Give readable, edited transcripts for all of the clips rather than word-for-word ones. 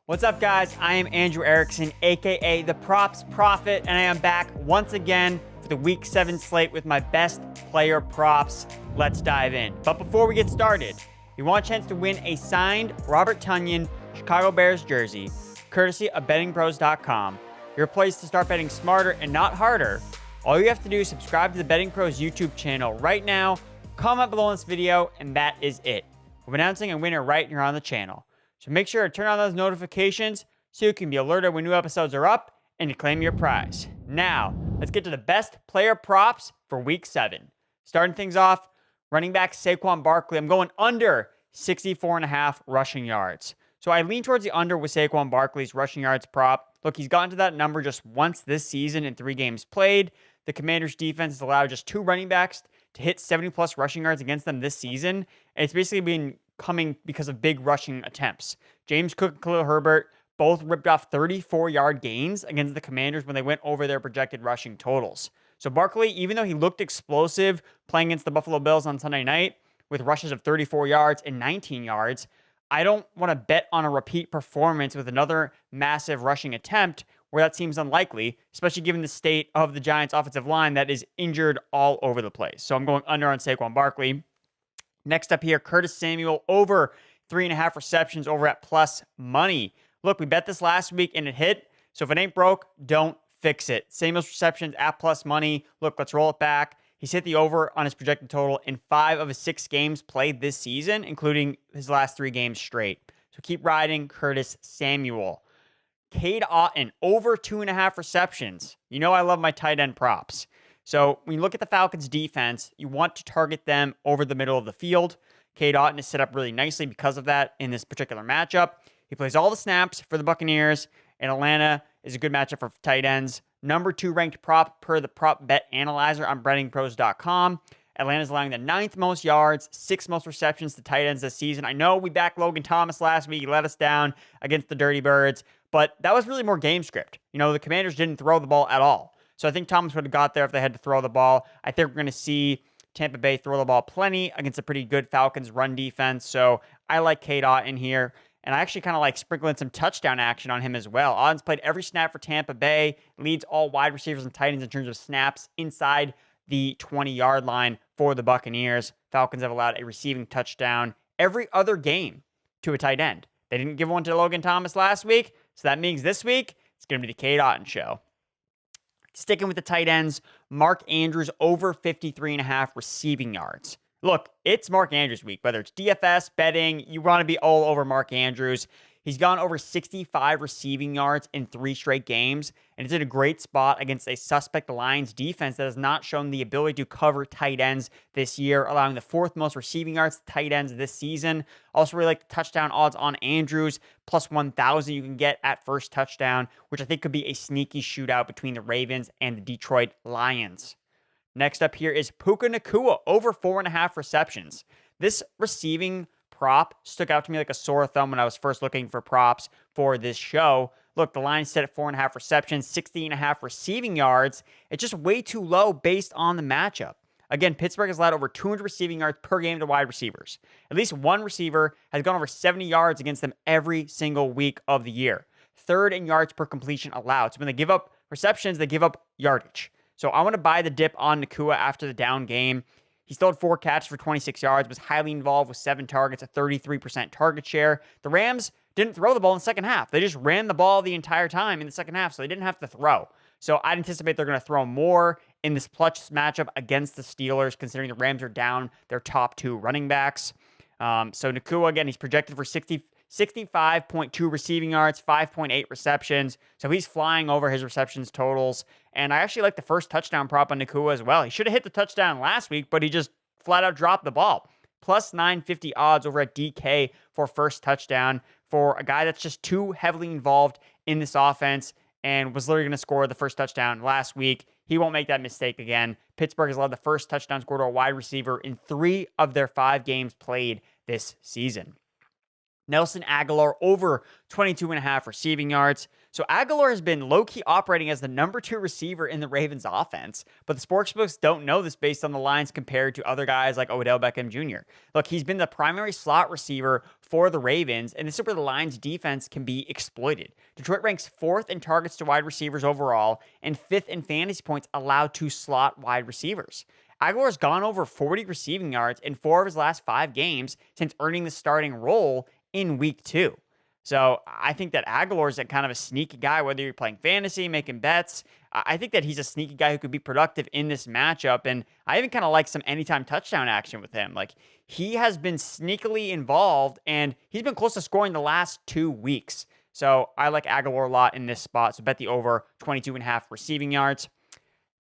What's up, guys? I am Andrew Erickson, aka the Props Prophet, and I am back once again for the Week 7 slate with my best player props. Let's dive in. But before we get started, if you want a chance to win a signed Robert Tonyan Chicago Bears jersey, courtesy of bettingpros.com, your place to start betting smarter and not harder. All you have to do is subscribe to the Betting Pros YouTube channel right now, comment below this video, and that is it. We're announcing a winner right here on the channel. So make sure to turn on those notifications so you can be alerted when new episodes are up and to claim your prize. Now, let's get to the best player props for Week 7. Starting things off, running back Saquon Barkley. I'm going under 64.5 rushing yards. So I lean towards the under with Saquon Barkley's rushing yards prop. Look, he's gotten to that number just once this season in 3 games played. The Commanders' defense has allowed just 2 running backs to hit 70-plus rushing yards against them this season. And it's basically been coming because of big rushing attempts. James Cook and Khalil Herbert both ripped off 34-yard gains against the Commanders when they went over their projected rushing totals. So Barkley, even though he looked explosive playing against the Buffalo Bills on Sunday night with rushes of 34 yards and 19 yards, I don't want to bet on a repeat performance with another massive rushing attempt where that seems unlikely, especially given the state of the Giants' offensive line that is injured all over the place. So I'm going under on Saquon Barkley. Next up here, Curtis Samuel over 3.5 receptions over at plus money. Look, we bet this last week and it hit. So if it ain't broke, don't fix it. Samuel's receptions at plus money. Look, let's roll it back. He's hit the over on his projected total in 5 of his 6 games played this season, including his last 3 games straight. So keep riding Curtis Samuel. Cade Otton over 2.5 receptions. You know I love my tight end props. So when you look at the Falcons defense, you want to target them over the middle of the field. Cade Otton is set up really nicely because of that in this particular matchup. He plays all the snaps for the Buccaneers, and Atlanta is a good matchup for tight ends. Number 2 ranked prop per the prop bet analyzer on bettingpros.com. Atlanta's allowing the 9th most yards, 6th most receptions to tight ends this season. I know we backed Logan Thomas last week. He let us down against the Dirty Birds, but that was really more game script. You know, the Commanders didn't throw the ball at all. So I think Thomas would have got there if they had to throw the ball. I think we're going to see Tampa Bay throw the ball plenty against a pretty good Falcons run defense. So I like Cade Otton here. And I actually kind of like sprinkling some touchdown action on him as well. Otton's played every snap for Tampa Bay, leads all wide receivers and tight ends in terms of snaps inside the 20-yard line for the Buccaneers. Falcons have allowed a receiving touchdown every other game to a tight end. They didn't give one to Logan Thomas last week, so that means this week it's going to be the Cade Otton show. Sticking with the tight ends, Mark Andrews over 53.5 receiving yards. Look, it's Mark Andrews week. Whether it's DFS, betting, you want to be all over Mark Andrews. He's gone over 65 receiving yards in 3 straight games, and it's in a great spot against a suspect Lions defense that has not shown the ability to cover tight ends this year, allowing the 4th most receiving yards to tight ends this season. Also really like the touchdown odds on Andrews, plus 1,000 you can get at first touchdown, which I think could be a sneaky shootout between the Ravens and the Detroit Lions. Next up here is Puka Nacua, over 4.5 receptions. This receiving prop stuck out to me like a sore thumb when I was first looking for props for this show. Look, the line is set at 4.5 receptions, 60.5 receiving yards. It's just way too low based on the matchup. Again, Pittsburgh has allowed over 200 receiving yards per game to wide receivers. At least one receiver has gone over 70 yards against them every single week of the year. 3rd in yards per completion allowed. So when they give up receptions, they give up yardage. So I want to buy the dip on Nacua after the down game. He still had 4 catches for 26 yards, was highly involved with 7 targets, a 33% target share. The Rams didn't throw the ball in the second half. They just ran the ball the entire time in the second half, so they didn't have to throw. So I'd anticipate they're going to throw more in this clutch matchup against the Steelers, considering the Rams are down their top 2 running backs. So Nacua, again, he's projected for 65.2 receiving yards, 5.8 receptions. So he's flying over his receptions totals. And I actually like the first touchdown prop on Nacua as well. He should have hit the touchdown last week, but he just flat out dropped the ball. Plus 950 odds over at DK for first touchdown for a guy that's just too heavily involved in this offense and was literally going to score the first touchdown last week. He won't make that mistake again. Pittsburgh has allowed the first touchdown score to a wide receiver in 3 of their 5 games played this season. Nelson Agholor over 22.5 receiving yards. So Agholor has been low-key operating as the number 2 receiver in the Ravens offense, but the sportsbooks don't know this based on the lines compared to other guys like Odell Beckham Jr. Look, he's been the primary slot receiver for the Ravens, and this is where the Lions defense can be exploited. Detroit ranks 4th in targets to wide receivers overall and 5th in fantasy points allowed to slot wide receivers. Agholor has gone over 40 receiving yards in 4 of his last 5 games since earning the starting role in week 2. So I think that Agholor is a kind of a sneaky guy, whether you're playing fantasy, making bets. I think that he's a sneaky guy who could be productive in this matchup. And I even kind of like some anytime touchdown action with him. Like, he has been sneakily involved and he's been close to scoring the last 2 weeks. So I like Agholor a lot in this spot. So bet the over 22.5 receiving yards.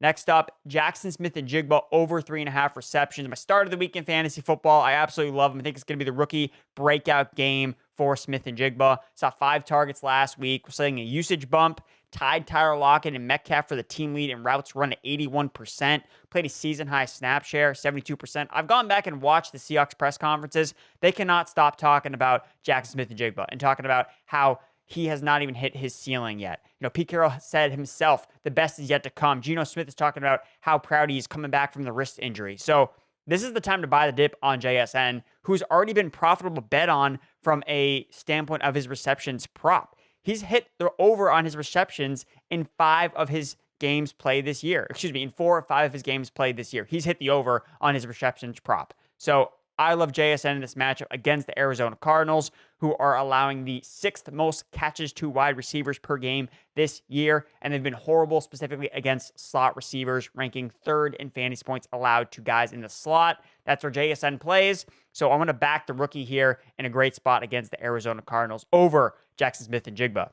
Next up, Jackson Smith-Njigba over 3.5 receptions. My start of the week in fantasy football. I absolutely love him. I think it's going to be the rookie breakout game for Smith-Njigba. Saw 5 targets last week. We're seeing a usage bump. Tied Tyler Lockett and Metcalf for the team lead in routes run at 81%. Played a season-high snap share, 72%. I've gone back and watched the Seahawks press conferences. They cannot stop talking about Jackson Smith-Njigba and talking about how he has not even hit his ceiling yet. You know, Pete Carroll said himself, the best is yet to come. Geno Smith is talking about how proud he is coming back from the wrist injury. So this is the time to buy the dip on JSN, who's already been profitable to bet on from a standpoint of his receptions prop. He's hit the over on his receptions in 5 of his games played this year. In 4 or 5 of his games played this year. He's hit the over on his receptions prop. So I love JSN in this matchup against the Arizona Cardinals, who are allowing the 6th most catches to wide receivers per game this year, and they've been horrible specifically against slot receivers, ranking 3rd in fantasy points allowed to guys in the slot. That's where JSN plays, so I'm going to back the rookie here in a great spot against the Arizona Cardinals over Jackson Smith-Njigba.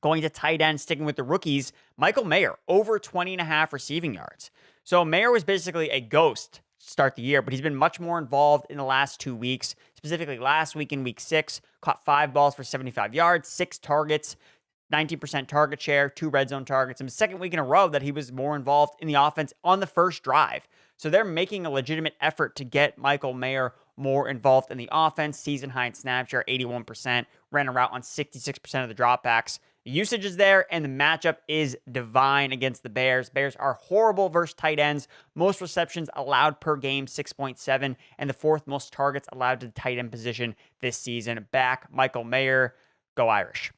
Going to tight end, sticking with the rookies, Michael Mayer, over 20.5 receiving yards. So Mayer was basically a ghost start the year, but he's been much more involved in the last 2 weeks, specifically last week in week 6, caught 5 balls for 75 yards, 6 targets, 19% target share, 2 red zone targets, and the second week in a row that he was more involved in the offense on the first drive. So they're making a legitimate effort to get Michael Mayer more involved in the offense. Season high in snap share, 81%, ran a route on 66% of the dropbacks. The usage is there, and the matchup is divine against the Bears. Bears are horrible versus tight ends. Most receptions allowed per game, 6.7, and the 4th most targets allowed to the tight end position this season. Back Michael Mayer. Go Irish.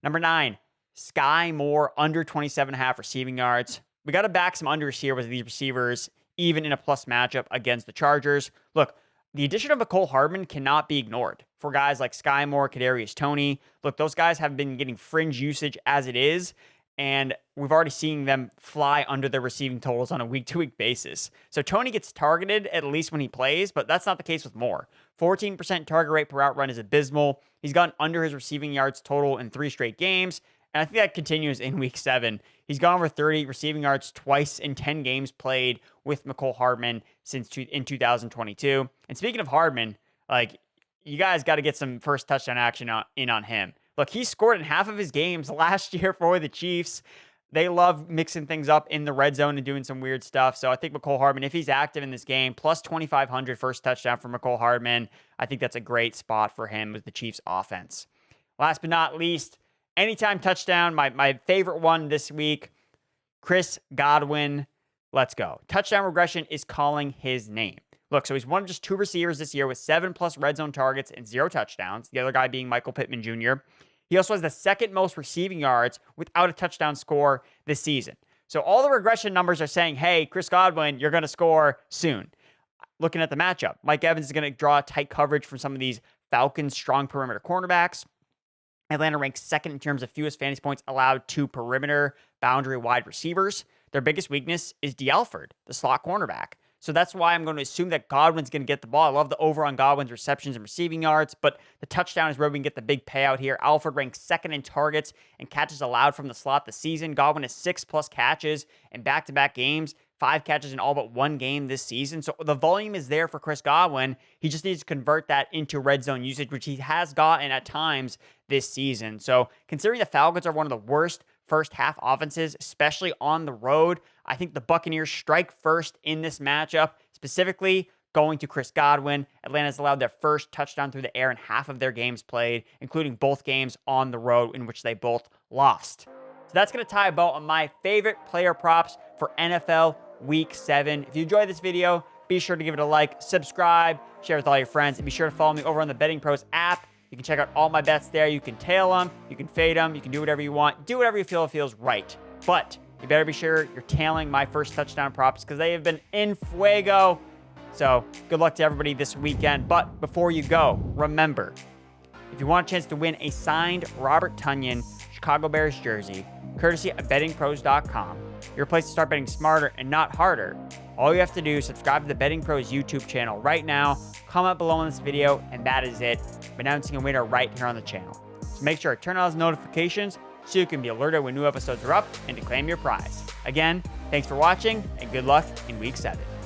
Number 9, Skyy Moore, under 27.5 receiving yards. We got to back some unders here with these receivers, even in a plus matchup against the Chargers. Look, the addition of Mecole Hardman cannot be ignored for guys like Skyy Moore, Kadarius Toney. Look, those guys have been getting fringe usage as it is, and we've already seen them fly under their receiving totals on a week-to-week basis. So Toney gets targeted at least when he plays, but that's not the case with Moore. 14% target rate per route run is abysmal. He's gotten under his receiving yards total in 3 straight games, and I think that continues in week 7. He's gone over 30 receiving yards twice in 10 games played with Mecole Hardman in 2022. And speaking of Hardman, like, you guys got to get some first touchdown action in on him. Look, he scored in half of his games last year for the Chiefs. They love mixing things up in the red zone and doing some weird stuff. So I think Mecole Hardman, if he's active in this game, plus 2,500 first touchdown for Mecole Hardman, I think that's a great spot for him with the Chiefs offense. Last but not least, anytime touchdown, my favorite one this week, Chris Godwin. Let's go. Touchdown regression is calling his name. Look, so he's one of just 2 receivers this year with 7+ red zone targets and 0 touchdowns. The other guy being Michael Pittman Jr. He also has the 2nd most receiving yards without a touchdown score this season. So all the regression numbers are saying, hey, Chris Godwin, you're going to score soon. Looking at the matchup, Mike Evans is going to draw tight coverage from some of these Falcons' strong perimeter cornerbacks. Atlanta ranks 2nd in terms of fewest fantasy points allowed to perimeter boundary wide receivers. Their biggest weakness is D'Alford, the slot cornerback. So that's why I'm going to assume that Godwin's going to get the ball. I love the over on Godwin's receptions and receiving yards, but the touchdown is where we can get the big payout here. Alford ranks 2nd in targets and catches allowed from the slot this season. Godwin has 6+ catches in back-to-back games, 5 catches in all but 1 game this season. So the volume is there for Chris Godwin. He just needs to convert that into red zone usage, which he has gotten at times this season. So considering the Falcons are one of the worst first half offenses, especially on the road, I think the Buccaneers strike first in this matchup, specifically going to Chris Godwin. Atlanta's allowed their first touchdown through the air in half of their games played, including both games on the road in which they both lost. So that's going to tie a bow on my favorite player props for NFL Week 7. If you enjoyed this video, be sure to give it a like, subscribe, share with all your friends, and be sure to follow me over on the Betting Pros app. You can check out all my bets there. You can tail them, you can fade them, you can do whatever you want. Do whatever you feel feels right. But you better be sure you're tailing my first touchdown props because they have been in fuego. So good luck to everybody this weekend. But before you go, remember, if you want a chance to win a signed Robert Tonyan Chicago Bears jersey, courtesy of bettingpros.com, your place to start betting smarter and not harder, all you have to do is subscribe to the Betting Pros YouTube channel right now, comment below on this video, and that is it. I'm announcing a winner right here on the channel. So make sure to turn on those notifications so you can be alerted when new episodes are up and to claim your prize. Again, thanks for watching and good luck in Week 7.